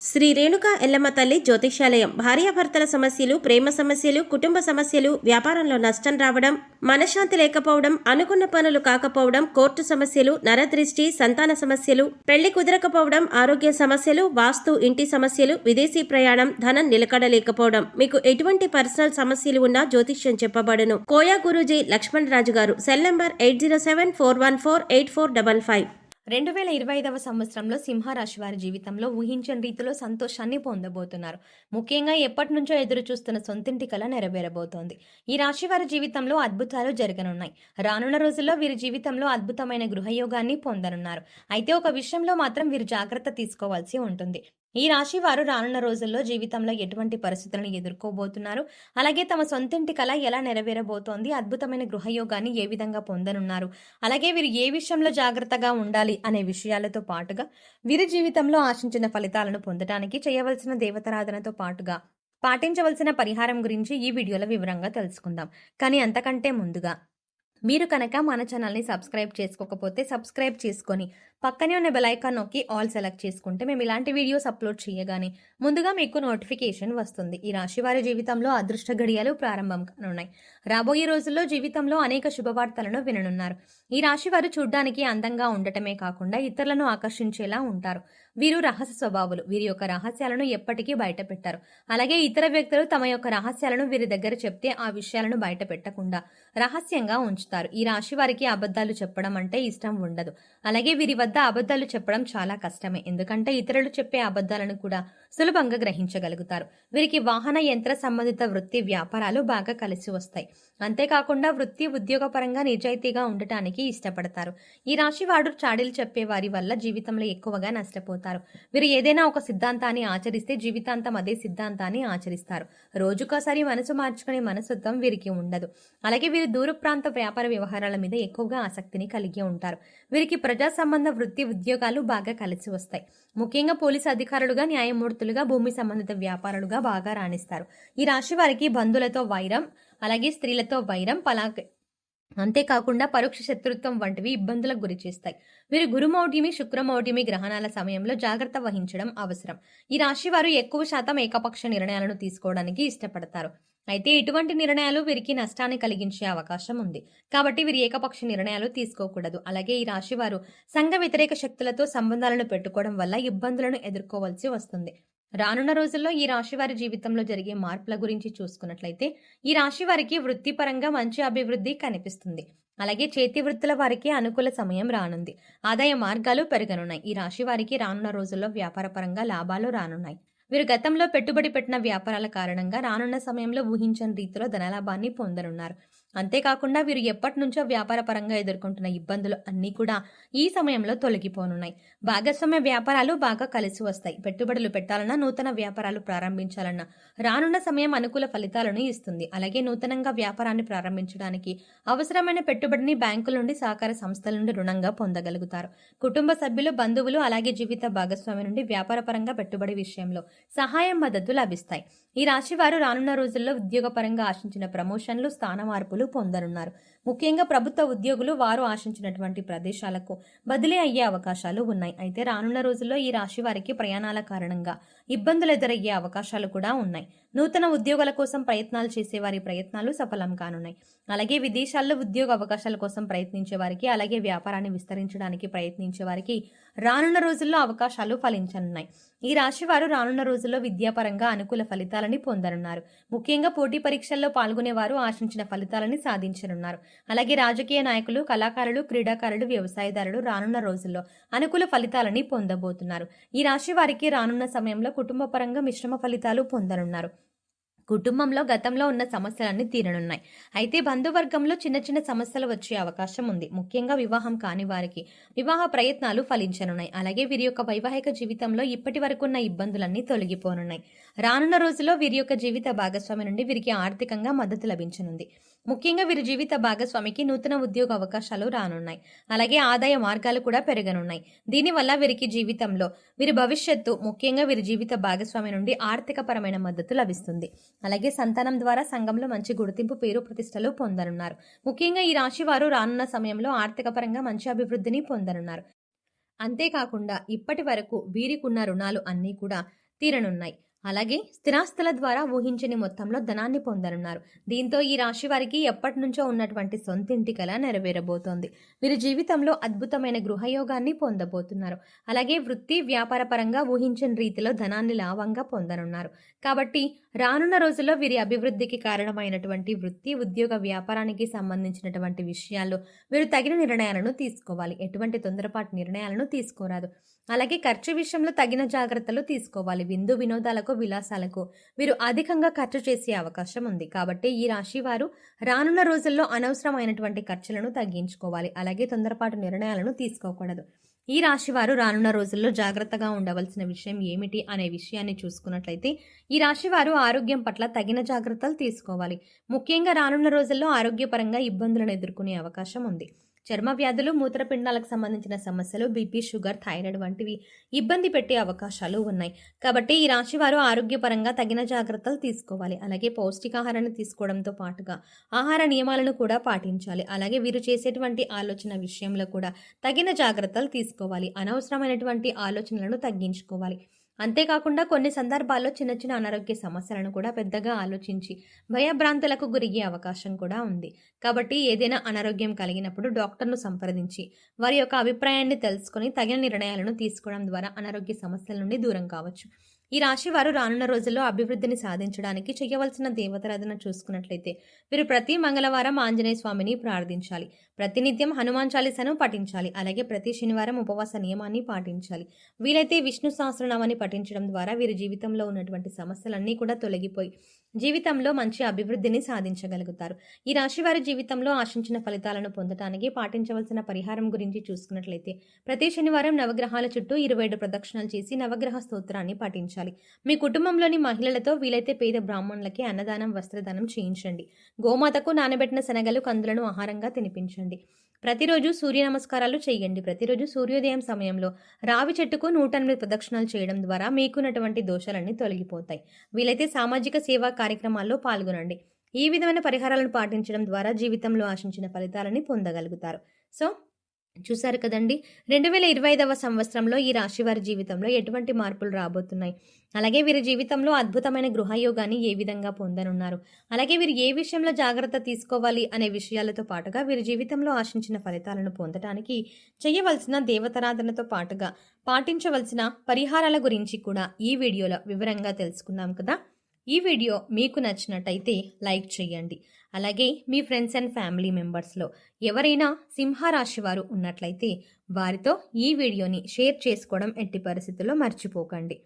శ్రీ రేణుకా ఎల్లమ్మ తల్లి జ్యోతిష్యాలయం భార్యాభర్తల సమస్యలు, ప్రేమ సమస్యలు, కుటుంబ సమస్యలు, వ్యాపారంలో నష్టం రావడం, మనశ్శాంతి లేకపోవడం, అనుకున్న పనులు కాకపోవడం, కోర్టు సమస్యలు, నరదృష్టి, సంతాన సమస్యలు, పెళ్లి కుదరకపోవడం, ఆరోగ్య సమస్యలు, వాస్తు, ఇంటి సమస్యలు, విదేశీ ప్రయాణం, ధనం నిలకడలేకపోవడం, మీకు ఎటువంటి పర్సనల్ సమస్యలు ఉన్నా జ్యోతిష్యం చెప్పబడును. కోయా గురూజీ లక్ష్మణ్ రాజు గారు. Cell number 8074148455. 2025వ సంవత్సరంలో సింహరాశి వారి జీవితంలో ఊహించని రీతిలో సంతోషాన్ని పొందబోతున్నారు. ముఖ్యంగా ఎప్పటి నుంచో ఎదురు చూస్తున్న సొంతింటి కల నెరవేరబోతోంది. ఈ రాశి వారి జీవితంలో అద్భుతాలు జరగనున్నాయి. రానున్న రోజుల్లో వీరి జీవితంలో అద్భుతమైన గృహయోగాన్ని పొందనున్నారు. అయితే ఒక విషయంలో మాత్రం వీరు జాగ్రత్త తీసుకోవాల్సి ఉంటుంది. ఈ రాశి వారు రానున్న రోజుల్లో జీవితంలో ఎటువంటి పరిస్థితులను ఎదుర్కోబోతున్నారు, అలాగే తమ సొంతింటి కల ఎలా నెరవేరబోతోంది, అద్భుతమైన గృహయోగాన్ని ఏ విధంగా పొందనున్నారు, అలాగే వీరు ఏ విషయంలో జాగ్రత్తగా ఉండాలి అనే విషయాలతో పాటుగా వీరి జీవితంలో ఆశించిన ఫలితాలను పొందడానికి చేయవలసిన దేవతారాధనతో పాటుగా పాటించవలసిన పరిహారం గురించి ఈ వీడియోలో వివరంగా తెలుసుకుందాం. కానీ అంతకంటే ముందుగా మీరు కనుక మన ఛానల్ని సబ్స్క్రైబ్ చేసుకోకపోతే సబ్స్క్రైబ్ చేసుకొని పక్కనే ఉన్న బెల్ ఐకాన్ నొక్కి ఆల్ సెలెక్ట్ చేసుకుంటే మేము ఇలాంటి వీడియోస్ అప్లోడ్ చేయగానే ముందుగా మీకు నోటిఫికేషన్ వస్తుంది. ఈ రాశి వారి జీవితంలో అదృష్ట గడియలు ప్రారంభం కానున్నాయి. రాబోయే రోజుల్లో జీవితంలో అనేక శుభవార్తలను విననున్నారు. ఈ రాశి వారు చూడ్డానికి అందంగా ఉండటమే కాకుండా ఇతరులను ఆకర్షించేలా ఉంటారు. వీరు రహస్య స్వభావులు. వీరి యొక్క రహస్యాలను ఎప్పటికీ బయట పెట్టారు. అలాగే ఇతర వ్యక్తులు తమ యొక్క రహస్యాలను వీరి దగ్గర చెప్తే ఆ విషయాలను బయట పెట్టకుండా రహస్యంగా ఉంచుతారు. ఈ రాశి వారికి అబద్ధాలు చెప్పడం అంటే ఇష్టం ఉండదు. అలాగే వీరి వద్ద అబద్ధాలు చెప్పడం చాలా కష్టమే. ఎందుకంటే ఇతరులు చెప్పే అబద్ధాలను కూడా సులభంగా గ్రహించగలుగుతారు. వీరికి వాహన యంత్ర సంబంధిత వృత్తి వ్యాపారాలు బాగా కలిసి వస్తాయి. అంతేకాకుండా వృత్తి ఉద్యోగపరంగా నిజాయితీగా ఉండటానికి ఇష్టపడతారు. ఈ రాశి వారు చాడీలు చెప్పే వారి వల్ల జీవితంలో ఎక్కువగా నష్టపోతారు. వీరు ఏదైనా ఒక సిద్ధాంతాన్ని ఆచరిస్తే జీవితాంతం అదే సిద్ధాంతాన్ని ఆచరిస్తారు. రోజుకోసారి మనసు మార్చుకునే మనస్తత్వం వీరికి ఉండదు. అలాగే వీరు దూర ప్రాంత వ్యాపార వ్యవహారాల మీద ఎక్కువగా ఆసక్తిని కలిగి ఉంటారు. వీరికి ప్రజా సంబంధ వృత్తి ఉద్యోగాలు బాగా కలిసి వస్తాయి. ముఖ్యంగా పోలీసు అధికారులుగా, న్యాయమూర్తులుగా, భూమి సంబంధిత వ్యాపారులుగా బాగా రాణిస్తారు. ఈ రాశి వారికి బంధువులతో వైరం, అలాగే స్త్రీలతో వైరం, అంతేకాకుండా పరోక్ష శత్రుత్వం వంటివి ఇబ్బందులకు గురి చేస్తాయి. వీరు గురుమౌఢ్యమి, శుక్రమౌఢ్యమి గ్రహణాల సమయంలో జాగ్రత్త వహించడం అవసరం. ఈ రాశి వారు ఎక్కువ శాతం ఏకపక్ష నిర్ణయాలను తీసుకోవడానికి ఇష్టపడతారు. అయితే ఇటువంటి నిర్ణయాలు వీరికి నష్టాన్ని కలిగించే అవకాశం ఉంది. కాబట్టి వీరు ఏకపక్ష నిర్ణయాలు తీసుకోకూడదు. అలాగే ఈ రాశి వారు సంఘ వ్యతిరేక శక్తులతో సంబంధాలను పెట్టుకోవడం వల్ల ఇబ్బందులను ఎదుర్కోవాల్సి వస్తుంది. రానున్న రోజుల్లో ఈ రాశి వారి జీవితంలో జరిగే మార్పుల గురించి చూసుకున్నట్లయితే ఈ రాశి వారికి వృత్తిపరంగా మంచి అభివృద్ధి కనిపిస్తుంది. అలాగే చేతి వృత్తుల వారికి అనుకూల సమయం రానుంది. ఆదాయ మార్గాలు పెరగనున్నాయి. ఈ రాశి వారికి రానున్న రోజుల్లో వ్యాపార పరంగా లాభాలు రానున్నాయి. వీరు గతంలో పెట్టుబడి పెట్టిన వ్యాపారాల కారణంగా రానున్న సమయంలో ఊహించని రీతిలో ధనలాభాన్ని పొందనున్నారు. అంతేకాకుండా వీరు ఎప్పటి నుంచో వ్యాపార పరంగా ఎదుర్కొంటున్న ఇబ్బందులు అన్నీ కూడా ఈ సమయంలో తొలగిపోనున్నాయి. భాగస్వామ్య వ్యాపారాలు బాగా కలిసి వస్తాయి. పెట్టుబడులు పెట్టాలన్నా, నూతన వ్యాపారాలు ప్రారంభించాలన్నా రానున్న సమయం అనుకూల ఫలితాలను ఇస్తుంది. అలాగే నూతనంగా వ్యాపారాన్ని ప్రారంభించడానికి అవసరమైన పెట్టుబడిని బ్యాంకుల నుండి, సహకార సంస్థల నుండి రుణంగా పొందగలుగుతారు. కుటుంబ సభ్యులు, బంధువులు, అలాగే జీవిత భాగస్వామి నుండి వ్యాపార పరంగా పెట్టుబడి విషయంలో సహాయం, మద్దతు లభిస్తాయి. ఈ రాశి వారు రానున్న రోజుల్లో ఉద్యోగపరంగా ఆశించిన ప్రమోషన్లు, స్థాన మార్పులు పొందనున్నారు. ముఖ్యంగా ప్రభుత్వ ఉద్యోగులు వారు ఆశించినటువంటి ప్రదేశాలకు బదిలీ అయ్యే అవకాశాలు ఉన్నాయి. అయితే రానున్న రోజుల్లో ఈ రాశి వారికి ప్రయాణాల కారణంగా ఇబ్బందులు ఎదురయ్యే అవకాశాలు కూడా ఉన్నాయి. నూతన ఉద్యోగాల కోసం ప్రయత్నాలు చేసే వారి ప్రయత్నాలు సఫలం కానున్నాయి. అలాగే విదేశాల్లో ఉద్యోగ అవకాశాల కోసం ప్రయత్నించే వారికి, అలాగే వ్యాపారాన్ని విస్తరించడానికి ప్రయత్నించే వారికి రానున్న రోజుల్లో అవకాశాలు ఫలించనున్నాయి. ఈ రాశి వారు రానున్న రోజుల్లో విద్యాపరంగా అనుకూల ఫలితాలని పొందనున్నారు. ముఖ్యంగా పోటీ పరీక్షల్లో పాల్గొనేవారు ఆశించిన ఫలితాలని సాధించనున్నారు. అలాగే రాజకీయ నాయకులు, కళాకారులు, క్రీడాకారులు, వ్యవసాయదారులు రానున్న రోజుల్లో అనుకూల ఫలితాలని పొందబోతున్నారు. ఈ రాశి వారికి రానున్న సమయంలో కుటుంబ పరంగా మిశ్రమ ఫలితాలు పొందనున్నారు. కుటుంబంలో గతంలో ఉన్న సమస్యలన్నీ తీరనున్నాయి. అయితే బంధువర్గంలో చిన్న చిన్న సమస్యలు వచ్చే అవకాశం ఉంది. ముఖ్యంగా వివాహం కాని వారికి వివాహ ప్రయత్నాలు ఫలించనున్నాయి. అలాగే వీరి యొక్క వైవాహిక జీవితంలో ఇప్పటి వరకు ఉన్న ఇబ్బందులన్నీ తొలగిపోనున్నాయి. రానున్న రోజుల్లో వీరి యొక్క జీవిత భాగస్వామి నుండి వీరికి ఆర్థికంగా మద్దతు లభించనుంది. ముఖ్యంగా వీరి జీవిత భాగస్వామికి నూతన ఉద్యోగ అవకాశాలు రానున్నాయి. అలాగే ఆదాయ మార్గాలు కూడా పెరగనున్నాయి. దీనివల్ల వీరికి జీవితంలో వీరి భవిష్యత్తు, ముఖ్యంగా వీరి జీవిత భాగస్వామి నుండి ఆర్థిక పరమైన మద్దతు లభిస్తుంది. అలాగే సంతానం ద్వారా సంఘంలో మంచి గుర్తింపు, పేరు ప్రతిష్టలు పొందనున్నారు. ముఖ్యంగా ఈ రాశి వారు రానున్న సమయంలో ఆర్థిక పరంగా మంచి అభివృద్ధిని పొందనున్నారు. అంతేకాకుండా ఇప్పటి వరకు వీరికున్న రుణాలు అన్నీ కూడా తీరనున్నాయి. అలాగే స్థిరాస్తుల ద్వారా ఊహించని మొత్తంలో ధనాన్ని పొందనున్నారు. దీంతో ఈ రాశి వారికి ఎప్పటి నుంచో ఉన్నటువంటి సొంతింటి కల నెరవేరబోతోంది. వీరి జీవితంలో అద్భుతమైన గృహయోగాన్ని పొందబోతున్నారు. అలాగే వృత్తి వ్యాపార పరంగా ఊహించని రీతిలో ధనాన్ని లాభంగా పొందనున్నారు. కాబట్టి రానున్న రోజుల్లో వీరి అభివృద్ధికి కారణమైనటువంటి వృత్తి ఉద్యోగ వ్యాపారానికి సంబంధించినటువంటి విషయాల్లో వీరు తగిన నిర్ణయాలను తీసుకోవాలి. ఎటువంటి తొందరపాటు నిర్ణయాలను తీసుకోరాదు. అలాగే ఖర్చు విషయంలో తగిన జాగ్రత్తలు తీసుకోవాలి. విందు వినోదాలకు విలాసాలకు వీరు అధికంగా ఖర్చు చేసే అవకాశం ఉంది. కాబట్టి ఈ రాశి వారు రానున్న రోజుల్లో అనవసరమైనటువంటి ఖర్చులను తగ్గించుకోవాలి. అలాగే తొందరపాటు నిర్ణయాలను తీసుకోకూడదు. ఈ రాశి వారు రానున్న రోజుల్లో జాగ్రత్తగా ఉండవలసిన విషయం ఏమిటి అనే విషయాన్ని చూసుకున్నట్లయితే ఈ రాశి వారు ఆరోగ్యం పట్ల తగిన జాగ్రత్తలు తీసుకోవాలి. ముఖ్యంగా రానున్న రోజుల్లో ఆరోగ్యపరంగా ఇబ్బందులను ఎదుర్కొనే అవకాశం ఉంది. చర్మ వ్యాధులు మూత్రపిండాలకు సంబంధించిన సమస్యలు బీపీ షుగర్ థైరాయిడ్ వంటివి ఇబ్బంది పెట్టే అవకాశాలు ఉన్నాయి. కాబట్టి ఈ రాశి వారు ఆరోగ్యపరంగా తగిన జాగ్రత్తలు తీసుకోవాలి. అలాగే పౌష్టికాహారాన్ని తీసుకోవడంతో పాటుగా ఆహార నియమాలను కూడా పాటించాలి. అలాగే వీరు చేసేటువంటి ఆలోచన విషయంలో కూడా తగిన జాగ్రత్తలు తీసుకోవాలి. అనవసరమైనటువంటి ఆలోచనలను తగ్గించుకోవాలి. అంతేకాకుండా కొన్ని సందర్భాల్లో చిన్న చిన్న అనారోగ్య సమస్యలను కూడా పెద్దగా ఆలోచించి భయభ్రాంతులకు గురయ్యే అవకాశం కూడా ఉంది. కాబట్టి ఏదైనా అనారోగ్యం కలిగినప్పుడు డాక్టర్ను సంప్రదించి వారి యొక్క అభిప్రాయాన్ని తెలుసుకొని తగిన నిర్ణయాలను తీసుకోవడం ద్వారా అనారోగ్య సమస్యల నుండి దూరం కావచ్చు. ఈ రాశి వారు రానున్న రోజుల్లో అభివృద్ధిని సాధించడానికి చేయవలసిన దేవతారాధన చూసుకున్నట్లయితే వీరు ప్రతి మంగళవారం ఆంజనేయ స్వామిని ప్రార్థించాలి. ప్రతినిత్యం హనుమాన్ చాలీసాను పఠించాలి. అలాగే ప్రతి శనివారం ఉపవాస నియమాన్ని పాటించాలి. వీలైతే విష్ణు సహస్రనామాన్ని పఠించడం ద్వారా వీరి జీవితంలో ఉన్నటువంటి సమస్యలన్నీ కూడా తొలగిపోయి జీవితంలో మంచి అభివృద్ధిని సాధించగలుగుతారు. ఈ రాశి వారి జీవితంలో ఆశించిన ఫలితాలను పొందడానికి పాటించవలసిన పరిహారం గురించి చూసుకున్నట్లయితే ప్రతి శనివారం నవగ్రహాల చుట్టూ 27 ప్రదక్షిణలు చేసి నవగ్రహ స్తోత్రాన్ని పఠించాలి. మీ కుటుంబంలోని మహిళలతో వీలైతే పేద బ్రాహ్మణులకి అన్నదానం వస్త్రదానం చేయించండి. గోమాతకు నానబెట్టిన శనగలు కందులను ఆహారంగా తినిపించండి. ప్రతిరోజు సూర్య నమస్కారాలు చేయండి. ప్రతిరోజు సూర్యోదయం సమయంలో రావి చెట్టుకు 108 ప్రదక్షిణాలు చేయడం ద్వారా మీకున్నటువంటి దోషాలన్నీ తొలగిపోతాయి. వీలైతే సామాజిక సేవా కార్యక్రమాల్లో పాల్గొనండి. ఈ విధమైన పరిహారాలను పాటించడం ద్వారా జీవితంలో ఆశించిన ఫలితాలని పొందగలుగుతారు. సో చూశారు కదండి, 2025వ సంవత్సరంలో ఈ రాశి వారి జీవితంలో ఎటువంటి మార్పులు రాబోతున్నాయి, అలాగే వీరి జీవితంలో అద్భుతమైన గృహయోగాన్ని ఏ విధంగా పొందనున్నారు, అలాగే వీరు ఏ విషయంలో జాగ్రత్త తీసుకోవాలి అనే విషయాలతో పాటుగా వీరి జీవితంలో ఆశించిన ఫలితాలను పొందడానికి చేయవలసిన దేవతారాధనతో పాటుగా పాటించవలసిన పరిహారాల గురించి కూడా ఈ వీడియోలో వివరంగా తెలుసుకున్నాం కదా. ఈ వీడియో మీకు నచ్చినట్టయితే లైక్ చేయండి. అలాగే మీ ఫ్రెండ్స్ అండ్ ఫ్యామిలీ మెంబర్స్లో ఎవరైనా సింహరాశి వారు ఉన్నట్లయితే వారితో ఈ వీడియోని షేర్ చేసుకోవడం ఎట్టి పరిస్థితుల్లో మర్చిపోకండి.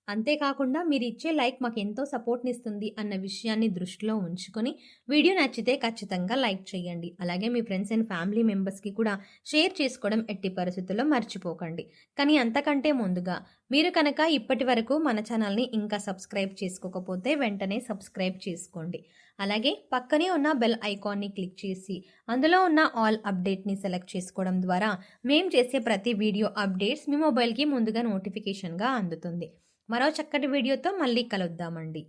అంతేకాకుండా మీరు ఇచ్చే లైక్ మాకు ఎంతో సపోర్ట్ని ఇస్తుంది అన్న విషయాన్ని దృష్టిలో ఉంచుకొని వీడియో నచ్చితే ఖచ్చితంగా లైక్ చేయండి. అలాగే మీ ఫ్రెండ్స్ అండ్ ఫ్యామిలీ మెంబర్స్కి కూడా షేర్ చేసుకోవడం ఎట్టి పరిస్థితుల్లో మర్చిపోకండి. కానీ అంతకంటే ముందుగా మీరు కనుక ఇప్పటి వరకు మన ఛానల్ని ఇంకా సబ్స్క్రైబ్ చేసుకోకపోతే వెంటనే సబ్స్క్రైబ్ చేసుకోండి. అలాగే పక్కనే ఉన్న బెల్ ఐకాన్ని క్లిక్ చేసి అందులో ఉన్న ఆల్ అప్డేట్ని సెలెక్ట్ చేసుకోవడం ద్వారా మేము చేసే ప్రతి వీడియో అప్డేట్స్ మీ మొబైల్కి ముందుగా నోటిఫికేషన్గా అందుతుంది. మరో చక్కటి వీడియోతో మళ్ళీ కలుద్దామండి.